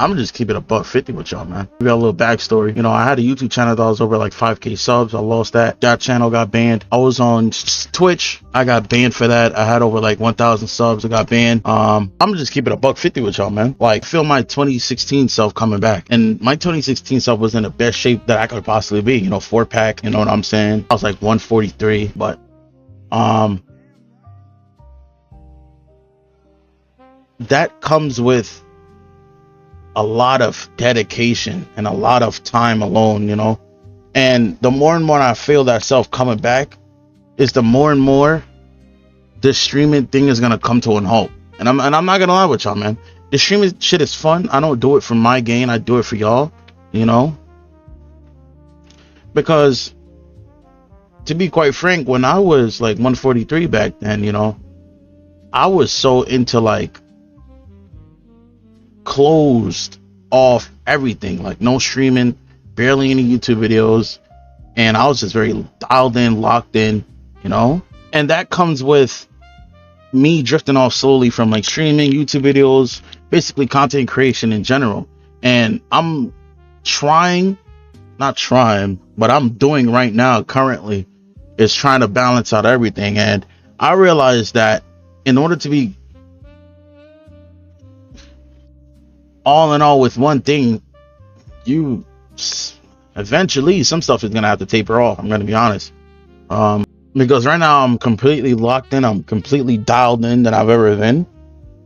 I'm just keeping a buck 50 with y'all, man. We got a little backstory. You know, I had a YouTube channel that was over like 5K subs. I lost that. That channel got banned. I was on Twitch. I got banned for that. I had over like 1,000 subs. I got banned. I'm just keeping a buck 50 with y'all, man. Like, feel my 2016 self coming back. And my 2016 self was in the best shape that I could possibly be. You know, 4-pack. You know what I'm saying? I was like 143. But, that comes with a lot of dedication and a lot of time alone, you know. And the more and more I feel that self coming back, is the more and more this streaming thing is gonna come to an halt. And I'm not gonna lie with y'all, man. The streaming shit is fun. I don't do it for my gain. I do it for y'all, you know. Because to be quite frank, when I was like 143 back then, you know, I was so into like closed off everything, like no streaming, barely any YouTube videos, and I was just very dialed in, locked in, you know. And that comes with me drifting off slowly from like streaming, YouTube videos, basically content creation in general. And I'm but I'm doing right now currently is trying to balance out everything. And I realized that in order to be all in all with one thing, you eventually some stuff is gonna have to taper off. I'm gonna be honest, because right now I'm completely locked in. I'm completely dialed in than I've ever been,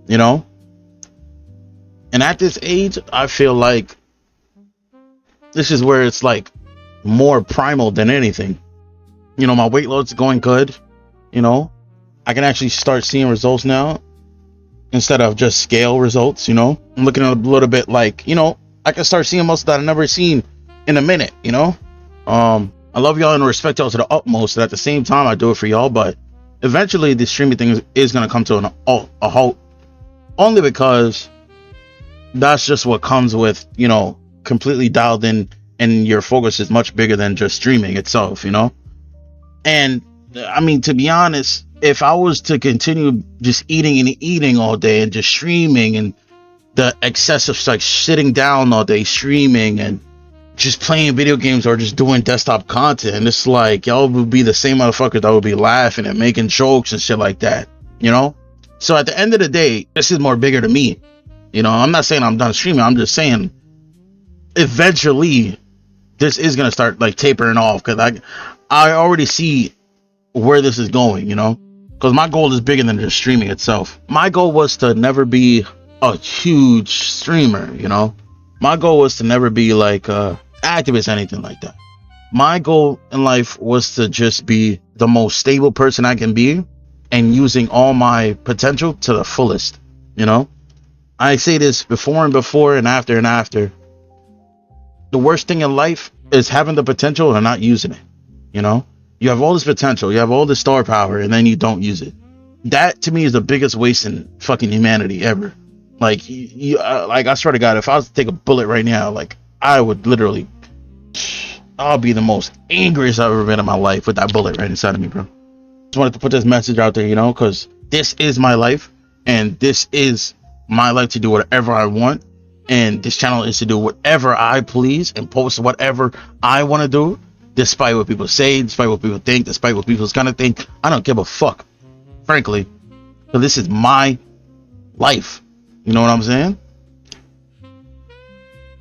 you know. And at this age, I feel like this is where it's like more primal than anything. You know, my weight load's going good. You know, I can actually start seeing results now instead of just scale results. You know, I'm looking at a little bit like, you know, I can start seeing muscle that I've never seen in a minute. You know, I love y'all and respect y'all to the utmost. And at the same time, I do it for y'all. But eventually, this streaming thing is going to come to a halt, only because that's just what comes with, you know, completely dialed in, and your focus is much bigger than just streaming itself, you know. And I mean, to be honest, if I was to continue just eating and eating all day and just streaming, and the excessive like sitting down all day streaming and just playing video games or just doing desktop content, and it's like y'all would be the same motherfuckers that would be laughing and making jokes and shit like that, you know. So at the end of the day, this is more bigger to me, you know. I'm not saying I'm done streaming. I'm just saying eventually this is gonna start like tapering off, because I already see where this is going, you know. Because my goal is bigger than just streaming itself. My goal was to never be a huge streamer, you know. My goal was to never be like a activist, anything like that. My goal in life was to just be the most stable person I can be, and using all my potential to the fullest, you know. I say this before and after and after. The worst thing in life is having the potential and not using it, you know. You have all this potential, you have all this star power, and then you don't use it. That to me is the biggest waste in fucking humanity ever. Like, like I swear to God, if I was to take a bullet right now, like I would literally, I'll be the most angriest I've ever been in my life with that bullet right inside of me, bro. Just wanted to put this message out there, you know, because this is my life, and this is my life to do whatever I want, and this channel is to do whatever I please and post whatever I want to do, despite what people say, despite what people think, despite what people's gonna think. I don't give a fuck, frankly, because this is my life. You know what I'm saying?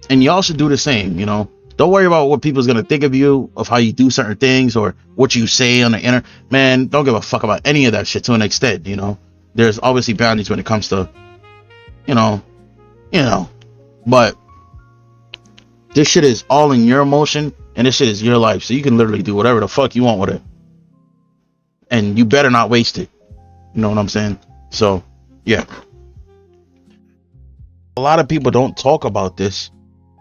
And y'all should do the same, you know. Don't worry about what people's gonna think of you, of how you do certain things, or what you say on the internet. Man, don't give a fuck about any of that shit to an extent, you know. There's obviously boundaries when it comes to, you know. But this shit is all in your emotion, and this shit is your life, so you can literally do whatever the fuck you want with it. And you better not waste it. You know what I'm saying? So, yeah. A lot of people don't talk about this,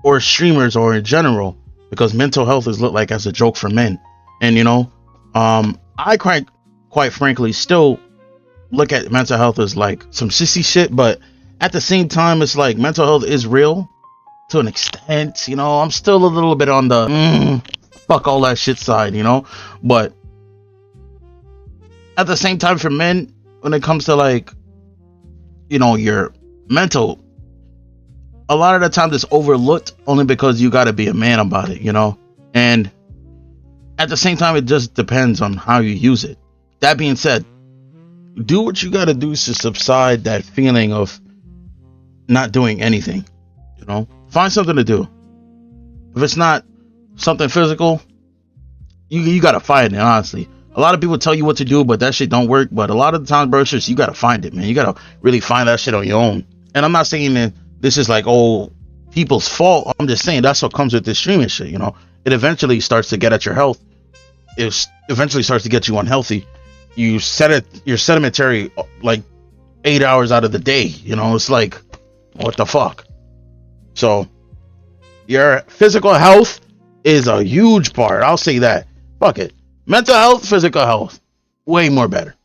or streamers, or in general, because mental health is looked like as a joke for men. And you know, I quite frankly still look at mental health as like some sissy shit, but at the same time, it's like mental health is real to an extent. You know, I'm still a little bit on the fuck all that shit side, you know. But at the same time, for men, when it comes to like, you know, your mental a lot of the time it's overlooked only because you got to be a man about it, you know. And at the same time, it just depends on how you use it. That being said, do what you got to do to subside that feeling of not doing anything, you know. Find something to do. If it's not something physical, you got to find it, honestly. A lot of people tell you what to do, but that shit don't work. But a lot of the times, bro, it's just you got to find it, man. You got to really find that shit on your own. And I'm not saying that this is like, oh, people's fault. I'm just saying that's what comes with this streaming shit, you know. It eventually starts to get at your health. It eventually starts to get you unhealthy. You're sedimentary like 8 hours out of the day, you know. It's like, what the fuck? So your physical health is a huge part. I'll say that. Fuck it. Mental health, physical health, way more better.